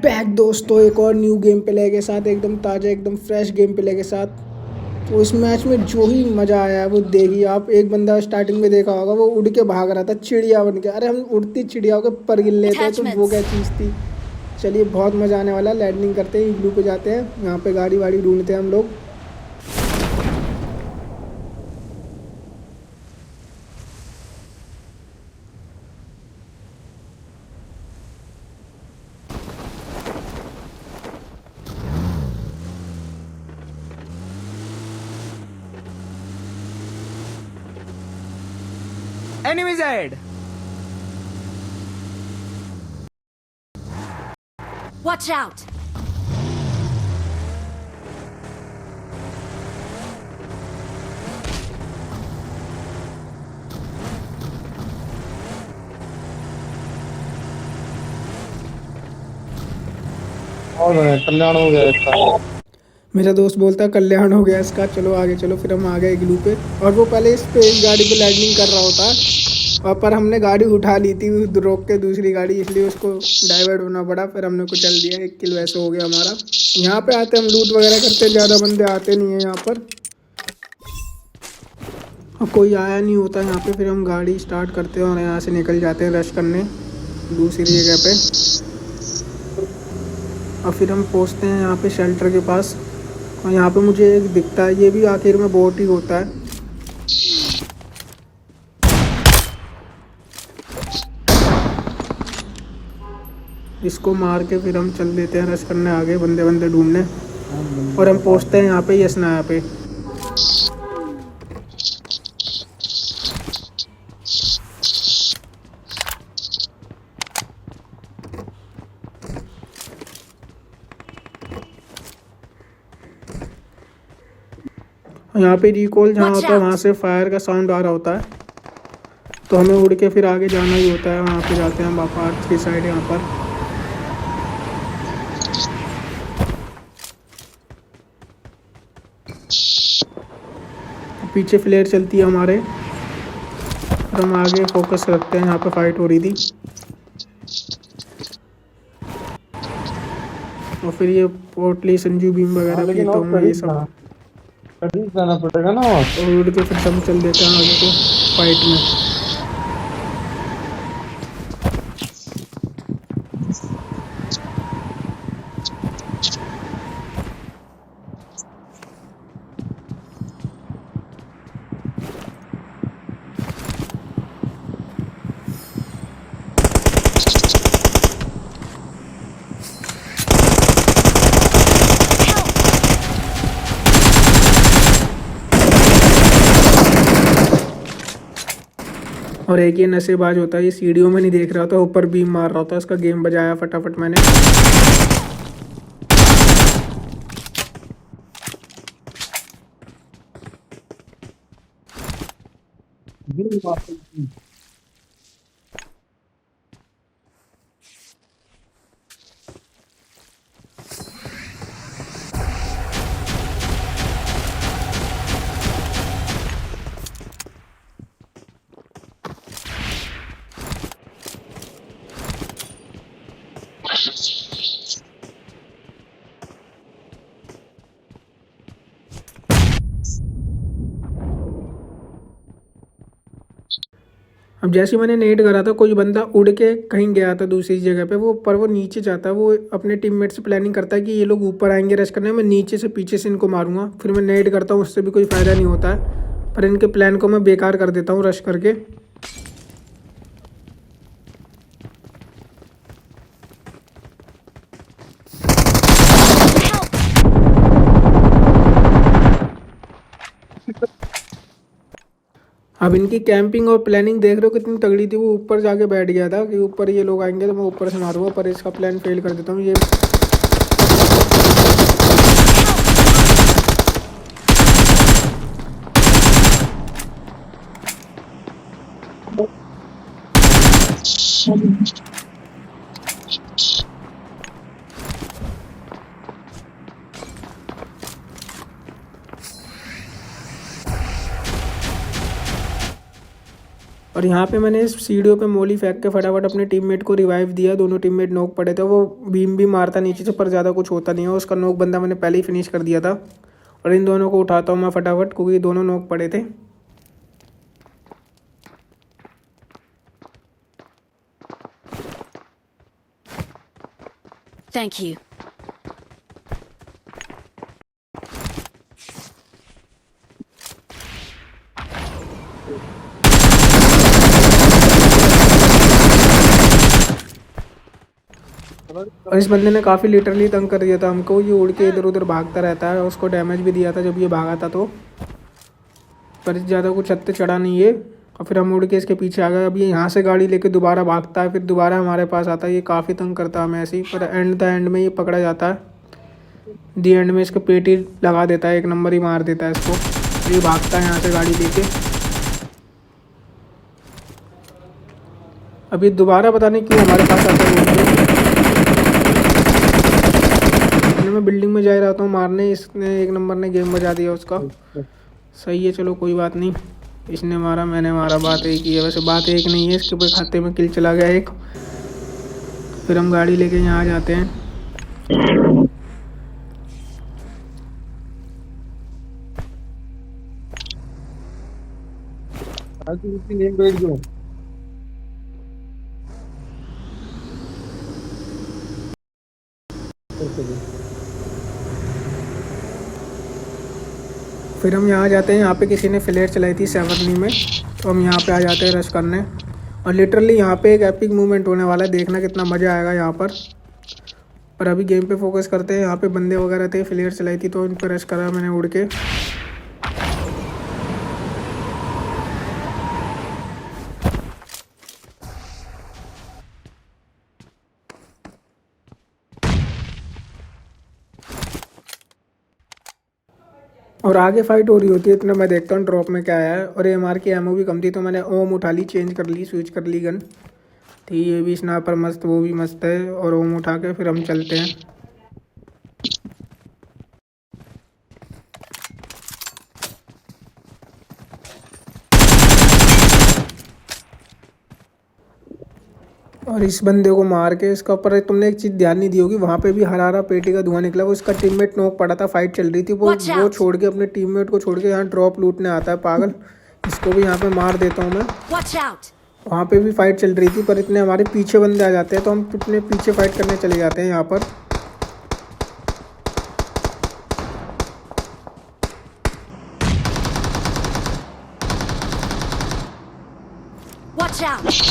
Back दोस्तों, एक और न्यू गेम प्ले के साथ, एकदम ताज़ा एकदम फ्रेश गेम प्ले के साथ। तो इस मैच में जो ही मज़ा आया है वो देखिए आप। एक बंदा स्टार्टिंग में देखा होगा, वो उड़ के भाग रहा था चिड़िया बन के। अरे हम उड़ती चिड़ियाओं के पर गिन लेते हैं, तो वो क्या Attachments. चीज़ थी। चलिए बहुत मज़ा आने वाला है। लैंडिंग करते हैं, इग्लू पे जाते हैं, यहाँ पे गाड़ी वाड़ी ढूंढते हैं हम लोग। Enemies ahead! Watch out! और कल्याण हो गया इसका। मेरा दोस्त बोलता है कल्याण हो गया इसका, चलो आगे चलो। फिर हम आ गए इग्लू पे, और वो पहले इस गाड़ी पे लैंडिंग कर रहा होता है, और पर हमने गाड़ी उठा ली थी रोक के दूसरी गाड़ी, इसलिए उसको डाइवर्ट होना पड़ा। फिर हमने कुचल दिया, 1 किल वैसे हो गया हमारा। यहाँ पे आते हम लूट वगैरह करते, ज़्यादा बंदे आते नहीं है यहाँ पर, और कोई आया नहीं होता यहाँ पे। फिर हम गाड़ी स्टार्ट करते हैं और यहाँ से निकल जाते हैं रश करने दूसरी जगह पे। और फिर हम पहुँचते हैं यहाँ पे शेल्टर के पास, और यहाँ पे मुझे एक दिखता है, ये भी आखिर में बोट ही होता है। इसको मार के फिर हम चल देते हैं रश करने आगे, बंदे बंदे ढूंढने। और हम पहुँचते हैं यहाँ पे यसनाया पे। यहाँ पे रिकॉल जहाँ Watch होता है, वहाँ out! से फायर का साउंड आ रहा होता है, तो हमें उड़ के फिर आगे जाना ही होता है। वहाँ पे जाते हैं हम अपार्ट की साइड यहाँ पर। पीछे फ्लेयर चलती है हमारे, और हम आगे फोकस रखते हैं। यहाँ पे फाइट हो रही थी, और फिर ये पोटली संजू बीम वगैरह भी लेकिन लेता और हूँ मैं ये सब, करीब जाना पड़ेगा ना और। और उड़ के फिर हम चल देते हैं आगे को फाइट में। और एक ये नशेबाज होता है, ये सीढ़ियों में नहीं देख रहा था, ऊपर बीम मार रहा था। उसका गेम बजाया फटाफट मैंने। अब जैसे ही मैंने नेट करा था, कोई बंदा उड़ के कहीं गया था दूसरी जगह पे, वो पर वो नीचे जाता है। वो अपने टीममेट से प्लानिंग करता है कि ये लोग ऊपर आएंगे रश करने, मैं नीचे से पीछे से इनको मारूंगा। फिर मैं नेट करता हूँ, उससे भी कोई फ़ायदा नहीं होता है, पर इनके प्लान को मैं बेकार कर देता हूँ रश करके। अब इनकी कैंपिंग और प्लानिंग देख रहे हो कितनी तगड़ी थी। वो ऊपर जाके बैठ गया था कि ऊपर ये लोग आएंगे तो मैं ऊपर से मारूंगा, पर इसका प्लान फेल कर देता हूँ। ये और और यहाँ पे मैंने इस सीढ़ियों पे मोली फेंक के फटाफट अपने टीममेट को रिवाइव दिया। दोनों टीममेट नॉक पड़े थे। वो बीम भी मारता नीचे से पर ज़्यादा कुछ होता नहीं है। उसका नॉक बंदा मैंने पहले ही फिनिश कर दिया था। और इन दोनों को उठाता हूँ मैं फटाफट क्योंकि दोनों नॉक पड़े थे। Thank you. और इस बंदे ने काफ़ी लिटरली तंग कर दिया था हमको। ये उड़ के इधर उधर भागता रहता है। उसको डैमेज भी दिया था जब ये भागा था तो, पर ज़्यादा कुछ हद तक चढ़ा नहीं है। और फिर हम उड़ के इसके पीछे आ गए। अब ये यहाँ से गाड़ी लेके दोबारा भागता है, फिर दोबारा हमारे पास आता है। ये काफ़ी तंग करता है हमें ऐसे ही, पर एंड में ये पकड़ा जाता है। दी एंड में इसको पेट ही लगा देता है, 1 नंबर ही मार देता है इसको। ये भागता है यहाँ से गाड़ी लेके। अभी दोबारा पता नहीं क्यों हमारे पास आता है। मैं बिल्डिंग में जा रहा था मारने, इसने 1 नंबर ने गेम बजा दिया उसका। सही है, चलो कोई बात नहीं। इसने मारा, मैंने मारा, बात एक ही है। वैसे बात एक नहीं है, इसके ऊपर खाते में किल चला गया एक। फिर हम गाड़ी लेके यहाँ आ जाते हैं। आज उसकी नेम बैठ गया। फिर हम यहाँ आ जाते हैं। यहाँ पे किसी ने फ्लेयर चलाई थी सेवरनी में, तो हम यहाँ पे आ जाते हैं रश करने। और लिटरली यहाँ पे एक एपिक मूवमेंट होने वाला है, देखना कितना मज़ा आएगा यहाँ पर अभी गेम पे फोकस करते हैं। यहाँ पे बंदे वगैरह थे, फ्लेयर चलाई थी तो इन पर रश करा मैंने उड़ के। और आगे फाइट हो रही होती है, इतना मैं देखता हूँ ड्रॉप में क्या आया है। और AMR की एमओ भी कम थी तो मैंने ओम उठा ली, चेंज कर ली, स्विच कर ली गन थी। ये भी स्नाइपर मस्त, वो भी मस्त है। और ओम उठा के फिर हम चलते हैं। और इस बंदे को मार के इसका ऊपर तुमने एक चीज़ ध्यान नहीं दी होगी, वहाँ पे भी हरारा पेटी का धुआं निकला। वो इसका टीममेट नॉक पड़ा था, फाइट चल रही थी। वो छोड़ के अपने टीममेट को छोड़ के यहाँ ड्रॉप लूटने आता है पागल। इसको भी यहाँ पे मार देता हूँ मैं। वहाँ पे भी फाइट चल रही थी पर इतने हमारे पीछे बंदे आ जाते हैं तो हम अपने पीछे फाइट करने चले जाते हैं यहाँ पर। Watch out!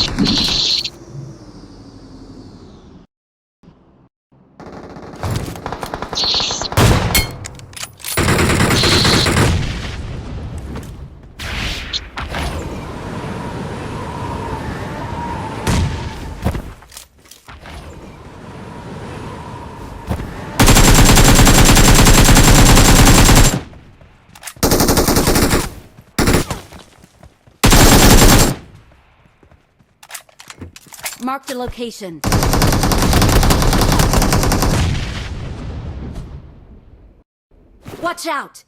Mark the location. Watch out!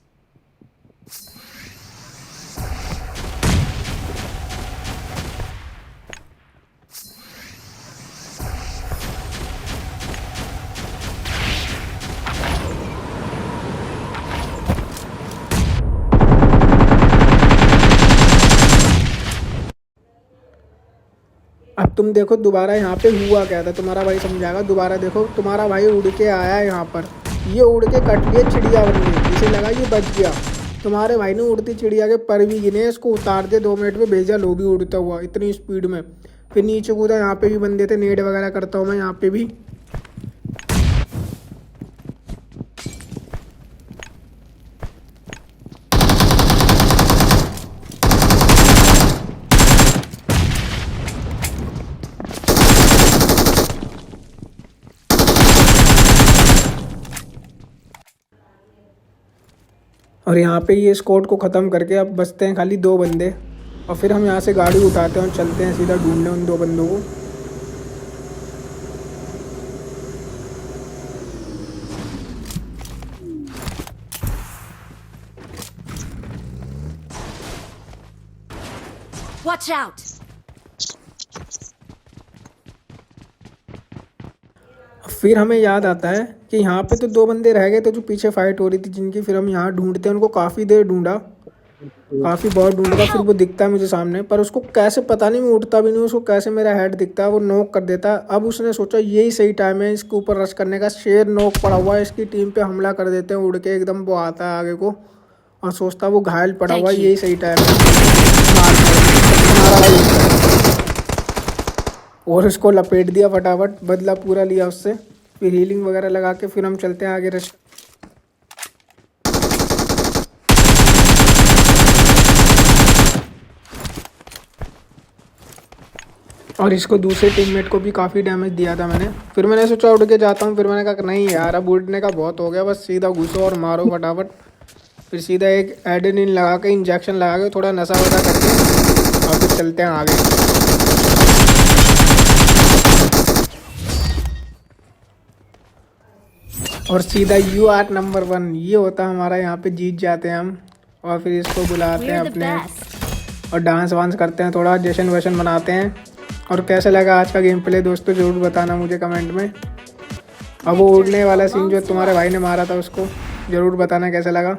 अब तुम देखो दोबारा यहाँ पे हुआ क्या था, तुम्हारा भाई समझाएगा। दोबारा देखो, तुम्हारा भाई उड़ के आया है यहाँ पर, ये उड़ के कट लिया, चिड़िया बन गई। इसे लगा ये बच गया। तुम्हारे भाई ने उड़ती चिड़िया के पर भी गिने, इसको उतार दिया, 2 मिनट में भेजा लो भी उड़ता हुआ इतनी स्पीड में। फिर नीचे कूदा, यहाँ पे भी बंदे थे, नेड वगैरह करता हूँ मैं यहाँ पे भी। और यहाँ पे ये स्क्वाड को ख़त्म करके अब बचते हैं खाली 2 बंदे। और फिर हम यहाँ से गाड़ी उठाते हैं और चलते हैं सीधा ढूंढने उन 2 बंदों को। Watch out! फिर हमें याद आता है कि यहाँ पे तो 2 बंदे रह गए थे जो पीछे फाइट हो रही थी जिनकी। फिर हम यहाँ ढूंढते हैं उनको, काफ़ी देर ढूंढा, काफ़ी बहुत ढूंढा। फिर वो दिखता है मुझे सामने, पर उसको कैसे पता नहीं, मैं उठता भी नहीं, उसको कैसे मेरा हेड दिखता है, वो नॉक कर देता है। अब उसने सोचा यही सही टाइम है इसके ऊपर रश करने का, शेर नॉक पड़ा हुआ है, इसकी टीम पे हमला कर देते हैं उड़ के एकदम। वो आता है आगे को और सोचता है वो घायल पड़ा हुआ है, यही सही टाइम है और उसको लपेट दिया फटाफट, बदला पूरा लिया उससे। फिर हीलिंग वगैरह लगा के फिर हम चलते हैं आगे रश। और इसको दूसरे टीममेट को भी काफ़ी डैमेज दिया था मैंने। फिर मैंने सोचा उड़ के जाता हूँ, फिर मैंने कहा नहीं यार अब उड़ने का बहुत हो गया, बस सीधा घुसो और मारो फटाफट। फिर सीधा एक एडेनिन लगा के, इंजेक्शन लगा के, थोड़ा नशा वशा करके और फिर चलते हैं आगे। और सीधा यू आर नंबर 1 ये होता है हमारा, यहाँ पे जीत जाते हैं हम। और फिर इसको बुलाते हैं We're the अपने best. और डांस वांस करते हैं, थोड़ा जश्न वशन मनाते हैं। और कैसा लगा आज का गेम प्ले दोस्तों ज़रूर बताना मुझे कमेंट में। अब वो उड़ने वाला सीन जो तुम्हारे भाई ने मारा था उसको ज़रूर बताना कैसा लगा।